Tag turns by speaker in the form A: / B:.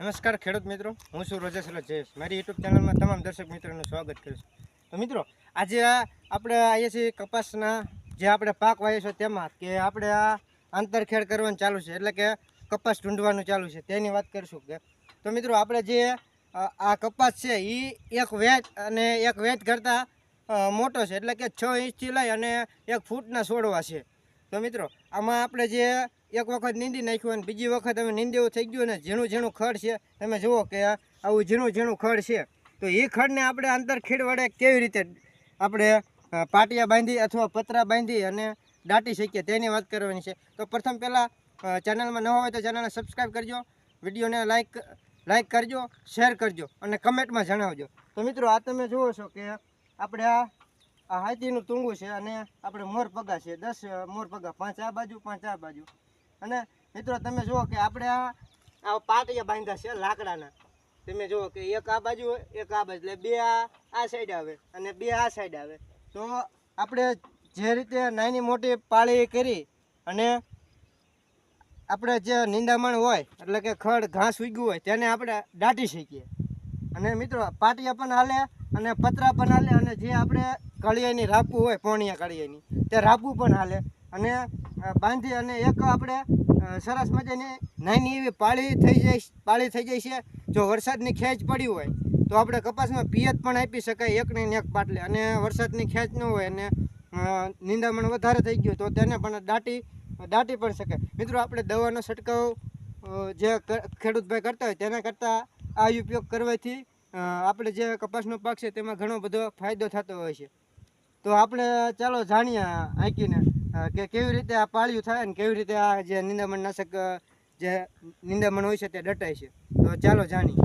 A: નમસ્કાર ખેડૂત મિત્રો, હું છું રોજેસલા જયેશ. મારી યુટ્યુબ ચેનલમાં તમામ દર્શક મિત્રોનું સ્વાગત કરું છું. તો મિત્રો, આજે આપણે આવીએ છીએ કપાસના જે આપણે પાક વાવીએ છીએ તેમાં કે આપણે આ આંતરખેડ કરવાનું ચાલુ છે, એટલે કે કપાસ ઢૂંઢવાનું ચાલુ છે તેની વાત કરીશું. કે તો મિત્રો, આપણે જે આ કપાસ છે એ એક વેચ કરતાં મોટો છે, એટલે કે 6 ઇંચથી લઈ અને 1 ફૂટના છોડવા છે. તો મિત્રો, આમાં આપણે જે એક વખત નીંદી નાખ્યું અને બીજી વખત અમે નીંદી એવું થઈ ગયું ને ઝીણું ઝીણું ખડ છે. તમે જુઓ કે આવું ઝીણું ઝીણું ખડ છે. તો એ ખડને આપણે આંતરખેડ વડે કેવી રીતે આપણે પાટિયા બાંધી અથવા પતરા બાંધી અને દાટી શકીએ તેની વાત કરવાની છે. તો પ્રથમ પહેલાં ચેનલમાં નવા હોય તો ચેનલને સબસ્ક્રાઈબ કરજો, વિડીયોને લાઈક કરજો, શેર કરજો અને કમેન્ટમાં જણાવજો. તો મિત્રો, આ તમે જુઓ છો કે આપણે આ હાથીનું ટૂંગું છે અને આપણે મોર પગા છે, 10 મોર પગા, 5 આ બાજુ 5 આ બાજુ. અને મિત્રો, તમે જુઓ કે આપણે આ પાટિયા બાંધ્યા છે લાકડાના. તમે જુઓ કે એક આ બાજુ એક આ બાજુ, એટલે 2 આ સાઈડ આવે અને 2 આ સાઈડ આવે. તો આપણે જે રીતે નાની મોટી પાળી કરી અને આપણે જે નિંદામણ હોય એટલે કે ખડ ઘાસ ઉગ્યું હોય તેને આપણે દાટી શકીએ. અને મિત્રો, પાટિયા પણ હાલે અને પતરા પણ હાલે અને જે આપણે કળિયાની રાપવું હોય પોણિયા કળિયાની તે રાપવું પણ હાલે. અને બાંધી અને એક આપણે સરસ મજાની નાની એવી પાળી થઈ જાય છે. જો વરસાદની ખેંચ પડી હોય તો આપણે કપાસમાં પિયત પણ આપી શકાય એકને એક પાટલે. અને વરસાદની ખેંચ ન હોય અને નિંદામણ વધારે થઈ ગયું તો તેને પણ દાટી પણ શકાય. મિત્રો, આપણે દવાનો છંટકાવ જે ખેડૂતભાઈ કરતા હોય તેના કરતાં આ ઉપયોગ કરવાથી આપણે જે કપાસનો પાક છે તેમાં ઘણો બધો ફાયદો થતો હોય છે. તો આપણે ચાલો જાણીએ આંકીને કે કેવી રીતે આ પાળિયું થાય ને કેવી રીતે આ જે નિંદામણ નાશક જે નિંદામણ હોય છે તે દટાય છે. તો ચાલો જાણીએ.